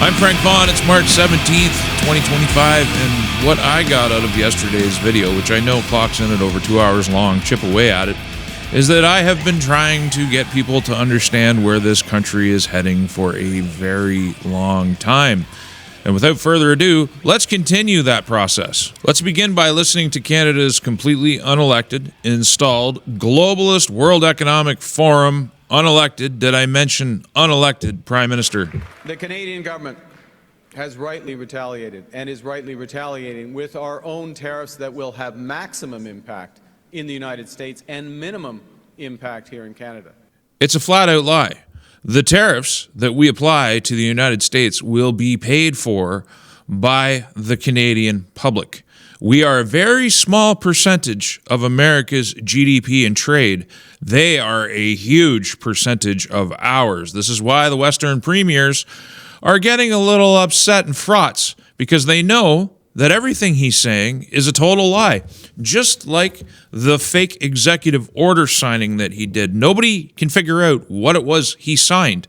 I'm Frank Vaughn. It's March 17th, 2025, and what I got out of yesterday's video, which I know clocks in at over 2 hours long, chip away at it, is that I have been trying to get people to understand where this country is heading for a very long time. And without further ado, let's continue that process. Let's begin by listening to Canada's completely unelected, installed, globalist World Economic Forum, unelected, did I mention unelected, Prime Minister? The Canadian government has rightly retaliated and is rightly retaliating with our own tariffs that will have maximum impact in the United States and minimum impact here in Canada. It's a flat-out lie. The tariffs that we apply to the United States will be paid for by the Canadian public. We are a very small percentage of America's GDP and trade. They are a huge percentage of ours. This is why the Western premiers are getting a little upset and fraught, because they know that everything he's saying is a total lie. Just like the fake executive order signing that he did. Nobody can figure out what it was he signed.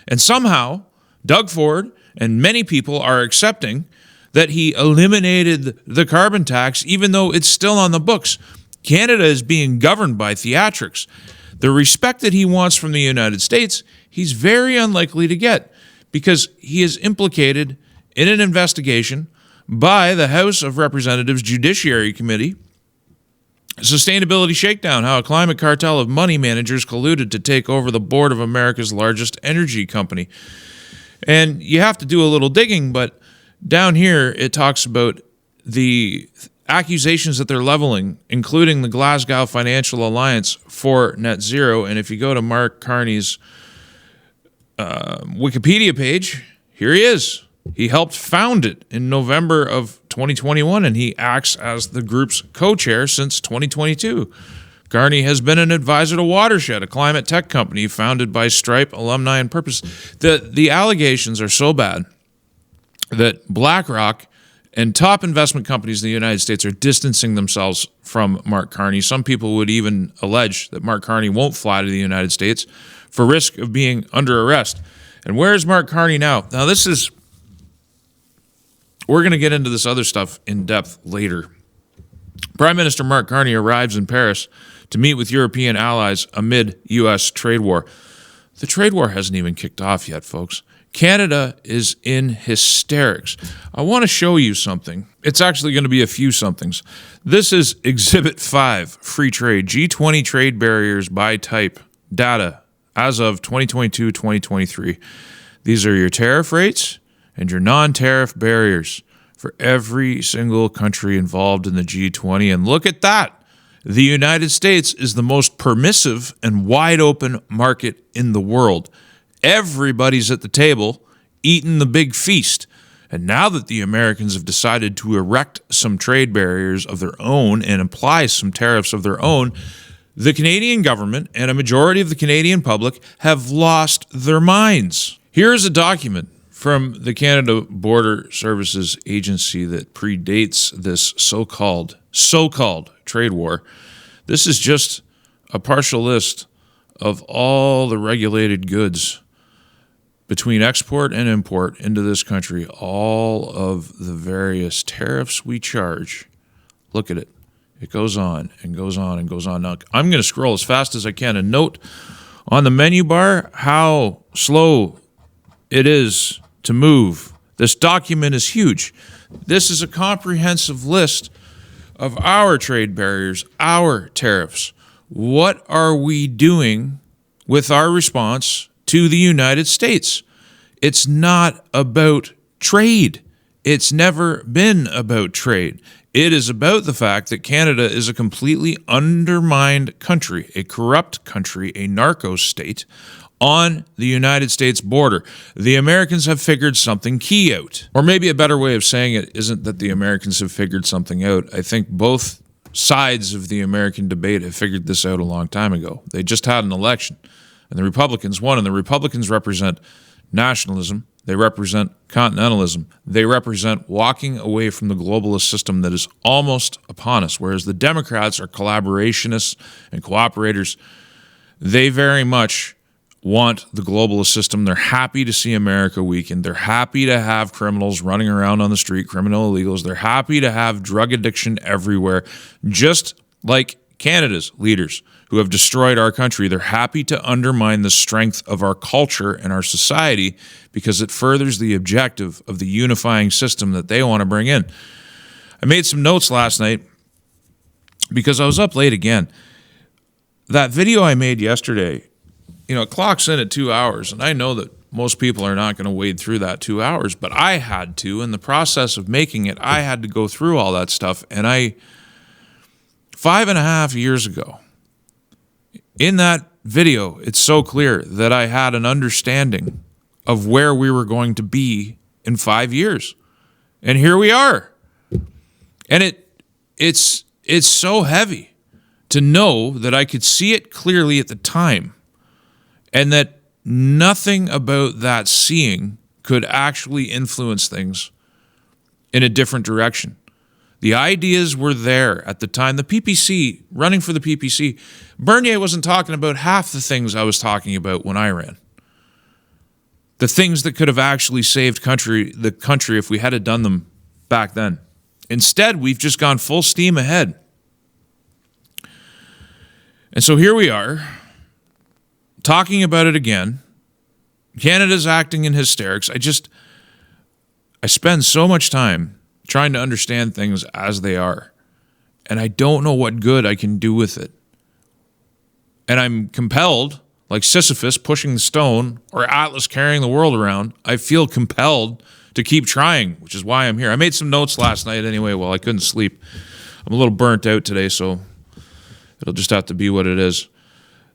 And somehow, Doug Ford and many people are accepting that he eliminated the carbon tax, even though it's still on the books. Canada is being governed by theatrics. The respect that he wants from the United States, he's very unlikely to get, because he is implicated in an investigation by the House of Representatives Judiciary Committee, Sustainability Shakedown, how a climate cartel of money managers colluded to take over the board of America's largest energy company. And you have to do a little digging, but down here it talks about the accusations that they're leveling, including the Glasgow Financial Alliance for net zero. And if you go to Mark Carney's Wikipedia page, here he is. He helped found it in November of 2021, and he acts as the group's co-chair since 2022. Carney has been an advisor to Watershed, a climate tech company founded by Stripe alumni and purpose. The allegations are so bad that BlackRock and top investment companies in the United States are distancing themselves from Mark Carney. Some people would even allege that Mark Carney won't fly to the United States for risk of being under arrest. And where is Mark Carney now? Now, we're going to get into this other stuff in depth later. Prime Minister Mark Carney arrives in Paris to meet with European allies amid U.S. trade war. The trade war hasn't even kicked off yet, folks. Canada is in hysterics. I want to show you something. It's actually going to be a few somethings. This is Exhibit 5, Free Trade, G20 trade barriers by type, data as of 2022-2023. These are your tariff rates and your non-tariff barriers for every single country involved in the G20. And look at that. The United States is the most permissive and wide-open market in the world. Everybody's at the table eating the big feast. And now that the Americans have decided to erect some trade barriers of their own and apply some tariffs of their own, the Canadian government and a majority of the Canadian public have lost their minds. Here's a document from the Canada Border Services Agency that predates this so-called trade war. This is just a partial list of all the regulated goods between export and import into this country, all of the various tariffs we charge. Look at it. It goes on and goes on and goes on. Now, I'm going to scroll as fast as I can and note on the menu bar how slow it is to move. This document is huge. This is a comprehensive list of our trade barriers, our tariffs. What are we doing with our response to the United States? It's not about trade. It's never been about trade. It is about the fact that Canada is a completely undermined country, a corrupt country, a narco state on the United States border. The Americans have figured something key out. Or maybe a better way of saying it isn't that the Americans have figured something out. I think both sides of the American debate have figured this out a long time ago. They just had an election, and the Republicans won, and the Republicans represent nationalism. They represent continentalism. They represent walking away from the globalist system that is almost upon us, whereas the Democrats are collaborationists and cooperators. They very much want the globalist system. They're happy to see America weakened. They're happy to have criminals running around on the street, criminal illegals. They're happy to have drug addiction everywhere, just like Canada's leaders who have destroyed our country. They're happy to undermine the strength of our culture and our society because it furthers the objective of the unifying system that they want to bring in. I made some notes last night because I was up late again. That video I made yesterday, it clocks in at 2 hours, and I know that most people are not going to wade through that 2 hours, but I had to. In the process of making it, I had to go through all that stuff, and 5.5 years ago, in that video, it's so clear that I had an understanding of where we were going to be in 5 years. And here we are. And it's so heavy to know that I could see it clearly at the time, and that nothing about that seeing could actually influence things in a different direction. The ideas were there at the time. The PPC, running for the PPC, Bernier wasn't talking about half the things I was talking about when I ran. The things that could have actually saved the country if we had done them back then. Instead, we've just gone full steam ahead. And so here we are, talking about it again. Canada's acting in hysterics. I spend so much time trying to understand things as they are, and I don't know what good I can do with it. And I'm compelled, like Sisyphus pushing the stone or Atlas carrying the world around, I feel compelled to keep trying, which is why I'm here. I made some notes last night anyway while I couldn't sleep. I'm a little burnt out today, so it'll just have to be what it is.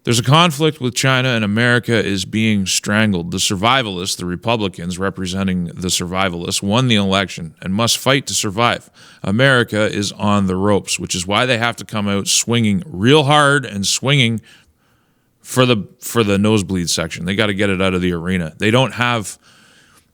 There's a conflict with China, and America is being strangled. The survivalists, the Republicans representing the survivalists, won the election and must fight to survive. America is on the ropes, which is why they have to come out swinging real hard and swinging for the nosebleed section. They got to get it out of the arena.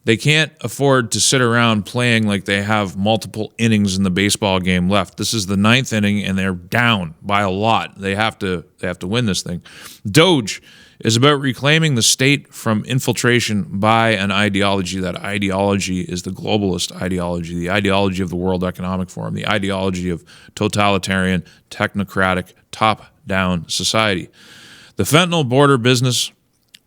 They can't afford to sit around playing like they have multiple innings in the baseball game left. This is the 9th inning, and they're down by a lot. They have to win this thing. Doge is about reclaiming the state from infiltration by an ideology. That ideology is the globalist ideology, the ideology of the World Economic Forum, the ideology of totalitarian, technocratic, top-down society. The fentanyl border business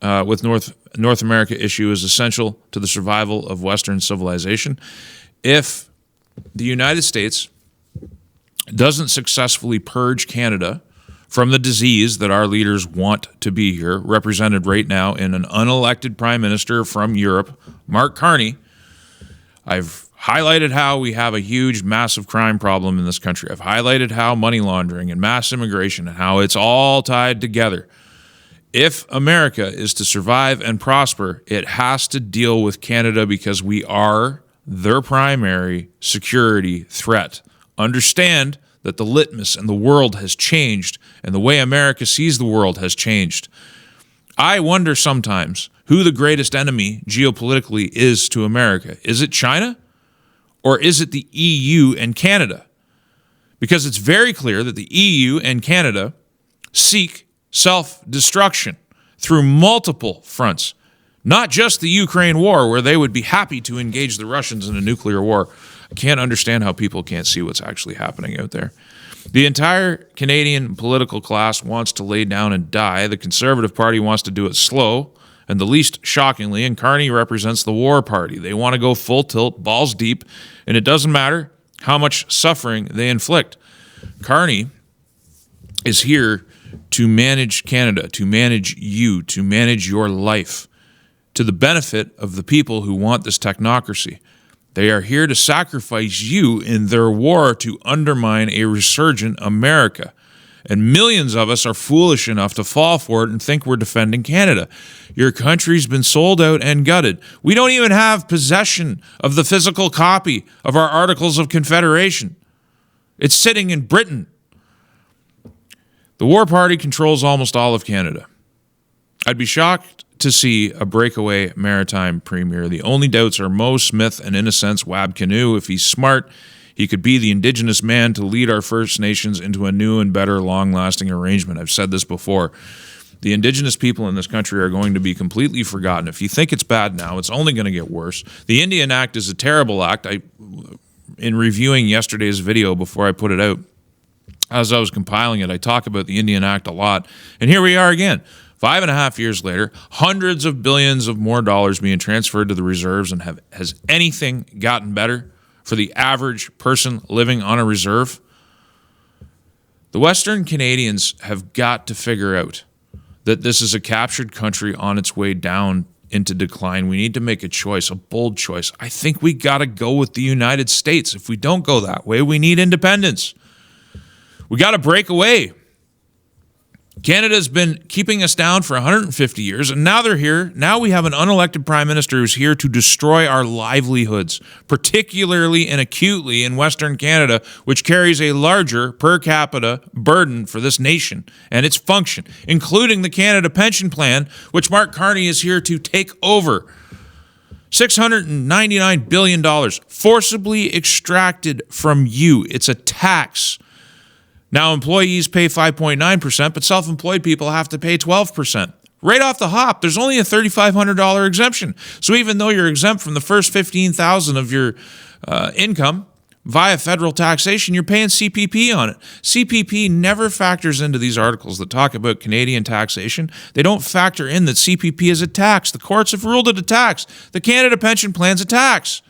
with North America issue is essential to the survival of Western civilization. If the United States doesn't successfully purge Canada from the disease that our leaders want to be here, represented right now in an unelected prime minister from Europe, Mark Carney, I've highlighted how we have a huge, massive crime problem in this country. I've highlighted how money laundering and mass immigration and how it's all tied together. If America is to survive and prosper, it has to deal with Canada because we are their primary security threat. Understand that the litmus and the world has changed, and the way America sees the world has changed. I wonder sometimes who the greatest enemy geopolitically is to America. Is it China, or is it the EU and Canada? Because it's very clear that the EU and Canada seek self-destruction through multiple fronts, not just the Ukraine war, where they would be happy to engage the Russians in a nuclear war. I can't understand how people can't see what's actually happening out there. The entire Canadian political class wants to lay down and die. The Conservative Party wants to do it slow, and the least shockingly, and Carney represents the war party. They want to go full tilt, balls deep, and it doesn't matter how much suffering they inflict. Carney is here to manage Canada, to manage you, to manage your life, to the benefit of the people who want this technocracy. They are here to sacrifice you in their war to undermine a resurgent America. And millions of us are foolish enough to fall for it and think we're defending Canada. Your country's been sold out and gutted. We don't even have possession of the physical copy of our Articles of Confederation. It's sitting in Britain. The War Party controls almost all of Canada. I'd be shocked to see a breakaway maritime premier. The only doubts are Mo Smith and, in a sense, Wab Kinew. If he's smart, he could be the Indigenous man to lead our First Nations into a new and better long-lasting arrangement. I've said this before. The indigenous people in this country are going to be completely forgotten. If you think it's bad now, it's only going to get worse. The Indian Act is a terrible act. In reviewing yesterday's video before I put it out, as I was compiling it, I talk about the Indian Act a lot. And here we are again, 5.5 years later, hundreds of billions of more dollars being transferred to the reserves. And has anything gotten better for the average person living on a reserve? The Western Canadians have got to figure out that this is a captured country on its way down into decline. We need to make a choice, a bold choice. I think we got to go with the United States. If we don't go that way, we need independence. We got to break away. Canada's been keeping us down for 150 years, and now they're here. Now we have an unelected prime minister who's here to destroy our livelihoods, particularly and acutely in Western Canada, which carries a larger per capita burden for this nation and its function, including the Canada Pension Plan, which Mark Carney is here to take over. $699 billion forcibly extracted from you. It's a tax. Now, employees pay 5.9%, but self-employed people have to pay 12%. Right off the hop, there's only a $3,500 exemption. So even though you're exempt from the first $15,000 of your income via federal taxation, you're paying CPP on it. CPP never factors into these articles that talk about Canadian taxation. They don't factor in that CPP is a tax. The courts have ruled it a tax. The Canada Pension Plan's a tax.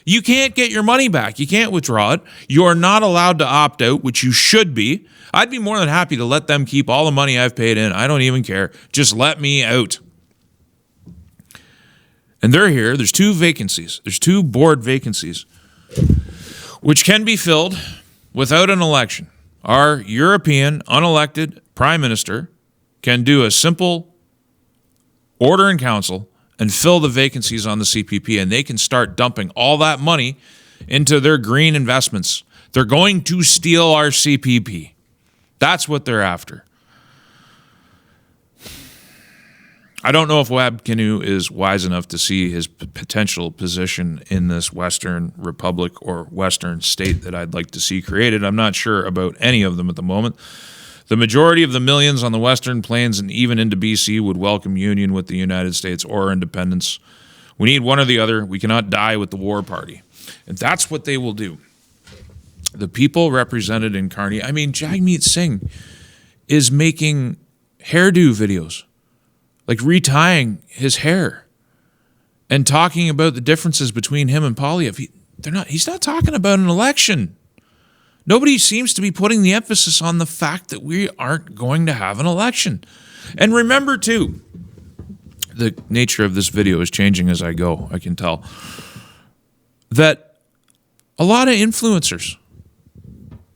You can't get your money back. You can't withdraw it. You are not allowed to opt out, which you should be. I'd be more than happy to let them keep all the money I've paid in. I don't even care. Just let me out. And they're here. There's 2 vacancies. There's 2 board vacancies, which can be filled without an election. Our European unelected prime minister can do a simple order in council and fill the vacancies on the CPP, and they can start dumping all that money into their green investments. They're going to steal our CPP. That's what they're after. I don't know if Wab Kinew is wise enough to see his potential position in this Western republic or Western state that I'd like to see created. I'm not sure about any of them at the moment. The majority of the millions on the Western Plains and even into BC would welcome union with the United States or independence. We need one or the other. We cannot die with the war party. And that's what they will do. The people represented in Carney, Jagmeet Singh is making hairdo videos, like retying his hair and talking about the differences between him and Poilievre. He's not talking about an election. Nobody seems to be putting the emphasis on the fact that we aren't going to have an election. And remember, too, the nature of this video is changing as I go, I can tell, that a lot of influencers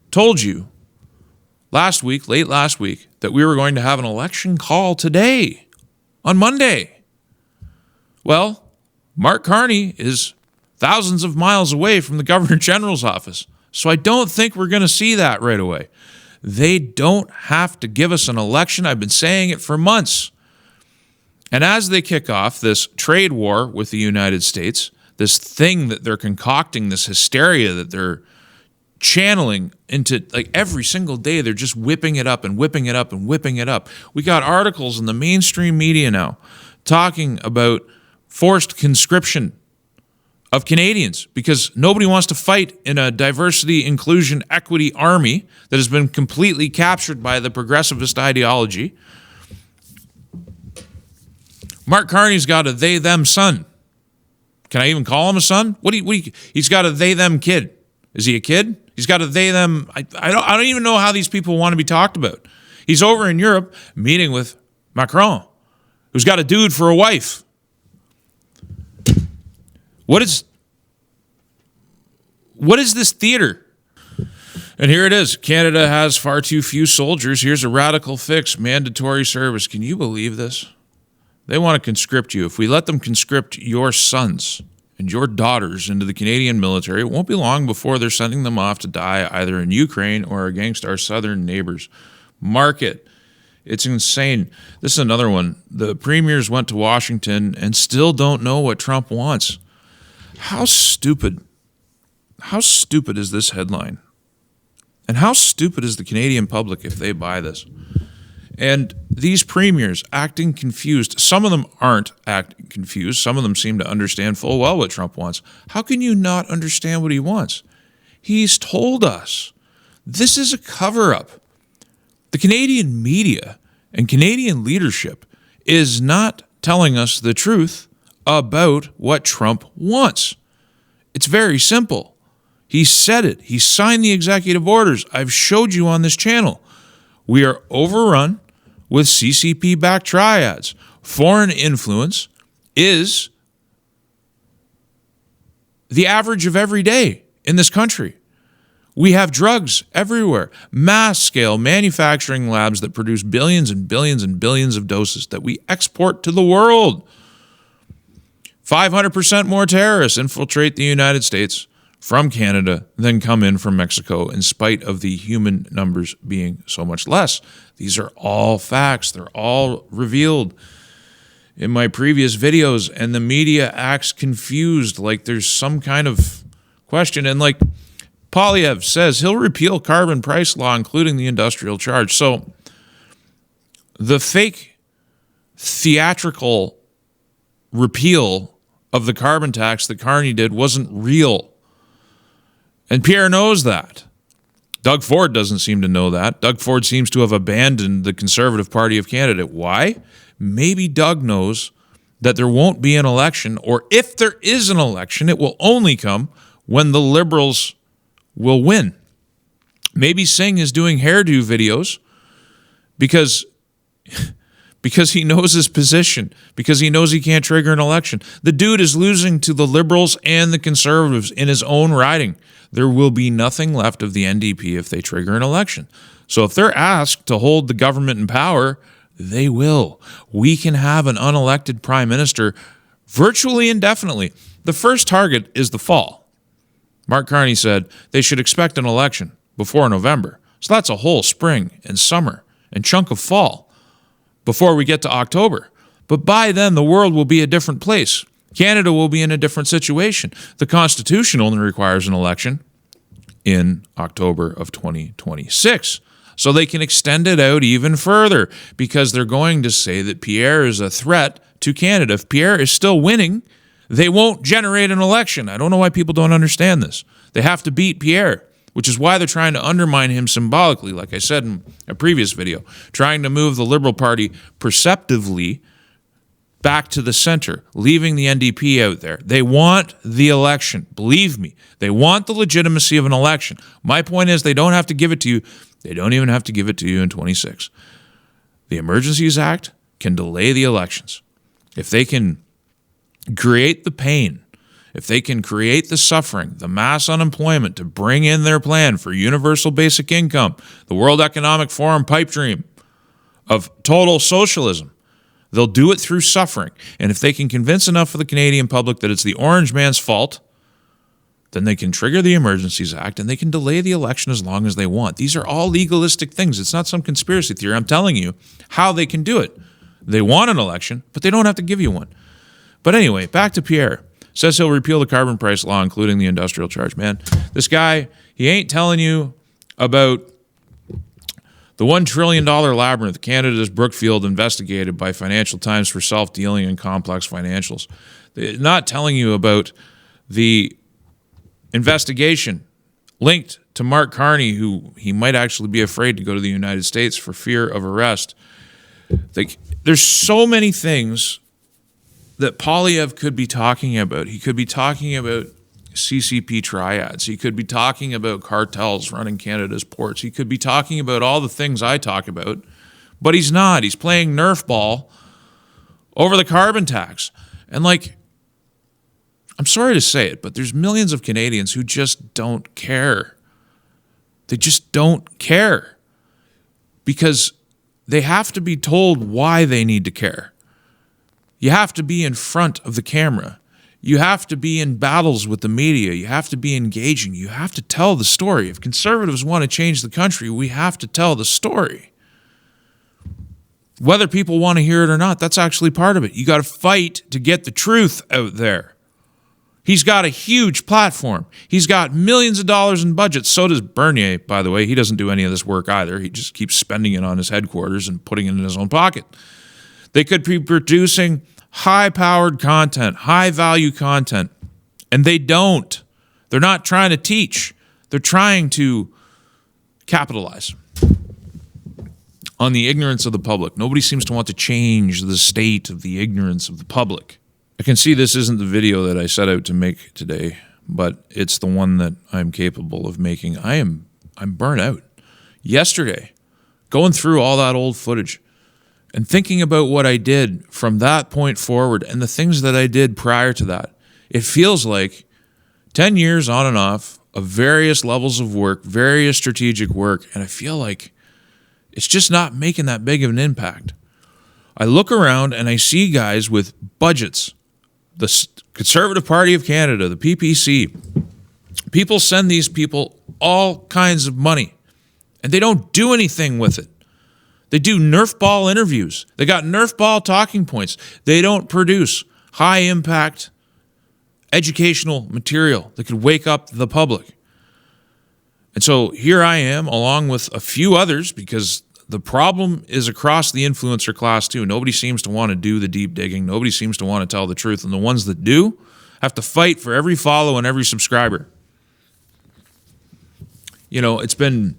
told you late last week, that we were going to have an election call today, on Monday. Well, Mark Carney is thousands of miles away from the Governor General's office. So I don't think we're going to see that right away. They don't have to give us an election. I've been saying it for months. And as they kick off this trade war with the United States, this thing that they're concocting, this hysteria that they're channeling into, like every single day, they're just whipping it up and whipping it up and whipping it up. We got articles in the mainstream media now talking about forced conscription of Canadians because nobody wants to fight in a diversity, inclusion, equity army that has been completely captured by the progressivist ideology. Mark Carney's got a they-them son. Can I even call him a son? He's got a they-them kid. Is he a kid? He's got a they-them. I don't even know how these people want to be talked about. He's over in Europe meeting with Macron, who's got a dude for a wife. What is this theater? And here it is. Canada has far too few soldiers. Here's a radical fix, mandatory service. Can you believe this? They want to conscript you. If we let them conscript your sons and your daughters into the Canadian military, it won't be long before they're sending them off to die either in Ukraine or against our southern neighbors. Mark it. It's insane. This is another one. The premiers went to Washington and still don't know what Trump wants. How stupid is this headline? And how stupid is the Canadian public if they buy this? And these premiers acting confused, some of them aren't acting confused. Some of them seem to understand full well what Trump wants. How can you not understand what he wants? He's told us this is a cover-up. The Canadian media and Canadian leadership is not telling us the truth about what Trump wants. It's very simple. He said it. He signed the executive orders. I've showed you on this channel. We are overrun with CCP-backed triads. Foreign influence is the average of every day in this country. We have drugs everywhere, mass-scale manufacturing labs that produce billions and billions and billions of doses that we export to the world. 500% more terrorists infiltrate the United States from Canada than come in from Mexico, in spite of the human numbers being so much less. These are all facts. They're all revealed in my previous videos, and the media acts confused like there's some kind of question. And like Polyev says, he'll repeal carbon price law, including the industrial charge. So the fake theatrical repeal of the carbon tax that Carney did wasn't real. And Pierre knows that. Doug Ford doesn't seem to know that. Doug Ford seems to have abandoned the Conservative Party of Canada. Why? Maybe Doug knows that there won't be an election, or if there is an election, it will only come when the Liberals will win. Maybe Singh is doing hairdo videos because he knows his position, because he knows he can't trigger an election. The dude is losing to the Liberals and the Conservatives in his own riding. There will be nothing left of the NDP if they trigger an election. So if they're asked to hold the government in power, they will. We can have an unelected prime minister virtually indefinitely. The first target is the fall. Mark Carney said they should expect an election before November. So that's a whole spring and summer and chunk of fall before we get to October. But by then, the world will be a different place. Canada will be in a different situation. The Constitution only requires an election in October of 2026. So they can extend it out even further, because they're going to say that Pierre is a threat to Canada. If Pierre is still winning, they won't generate an election. I don't know why people don't understand this. They have to beat Pierre, which is why they're trying to undermine him symbolically, like I said in a previous video, trying to move the Liberal Party perceptively back to the center, leaving the NDP out there. They want the election. Believe me, they want the legitimacy of an election. My point is, they don't have to give it to you. They don't even have to give it to you in 26. The Emergencies Act can delay the elections. If they can create the pain, if they can create the suffering, the mass unemployment to bring in their plan for universal basic income, the World Economic Forum pipe dream of total socialism, they'll do it through suffering. And if they can convince enough of the Canadian public that it's the orange man's fault, then they can trigger the Emergencies Act and they can delay the election as long as they want. These are all legalistic things. It's not some conspiracy theory. I'm telling you how they can do it. They want an election, but they don't have to give you one. But anyway, back to Pierre. Says he'll repeal the carbon price law, including the industrial charge. Man, this guy, he ain't telling you about the $1 trillion labyrinth Canada's Brookfield investigated by Financial Times for self-dealing and complex financials. They're not telling you about the investigation linked to Mark Carney, who he might actually be afraid to go to the United States for fear of arrest. There's so many things that Polyev could be talking about. He could be talking about CCP triads. He could be talking about cartels running Canada's ports. He could be talking about all the things I talk about, but he's not. He's playing Nerf ball over the carbon tax. And I'm sorry to say it, but there's millions of Canadians who just don't care. They just don't care because they have to be told why they need to care. You have to be in front of the camera. You have to be in battles with the media. You have to be engaging. You have to tell the story. If conservatives want to change the country, we have to tell the story. Whether people want to hear it or not, that's actually part of it. You got to fight to get the truth out there. He's got a huge platform. He's got millions of dollars in budget. So does Bernier, by the way. He doesn't do any of this work either. He just keeps spending it on his headquarters and putting it in his own pocket. They could be producing high-powered content, high-value content, and they don't. They're not trying to teach. They're trying to capitalize on the ignorance of the public. Nobody seems to want to change the state of the ignorance of the public. I can see this isn't the video that I set out to make today, but it's the one that I'm capable of making. I'm burnt out. Yesterday, going through all that old footage and thinking about what I did from that point forward and the things that I did prior to that, it feels like 10 years on and off of various levels of work, various strategic work, and I feel like it's just not making that big of an impact. I look around and I see guys with budgets. The Conservative Party of Canada, the PPC, people send these people all kinds of money, and they don't do anything with it. They do Nerf ball interviews. They got Nerf ball talking points. They don't produce high-impact educational material that could wake up the public. And so here I am, along with a few others, because the problem is across the influencer class too. Nobody seems to want to do the deep digging. Nobody seems to want to tell the truth. And the ones that do have to fight for every follow and every subscriber. You know, it's been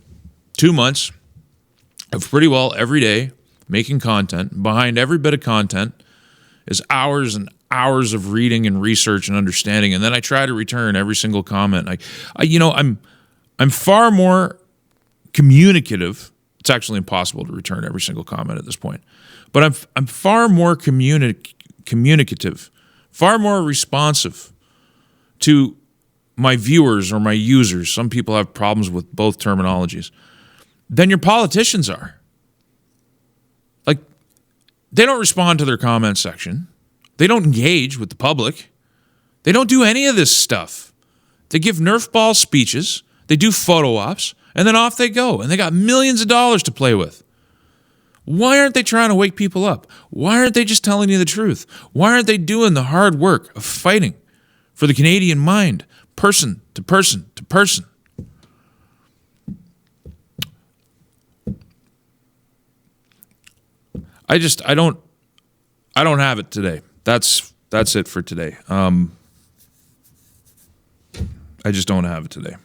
2 months of pretty well every day making content. Behind every bit of content is hours and hours of reading and research and understanding. And then I try to return every single comment. I'm far more communicative. It's actually impossible to return every single comment at this point. But I'm far more communicative, far more responsive to my viewers or my users. Some people have problems with both terminologies. Than your politicians are. Like, they don't respond to their comment section. They don't engage with the public. They don't do any of this stuff. They give Nerf ball speeches. They do photo ops. And then off they go. And they got millions of dollars to play with. Why aren't they trying to wake people up? Why aren't they just telling you the truth? Why aren't they doing the hard work of fighting for the Canadian mind, person to person to person? I don't have it today. That's it for today. I just don't have it today.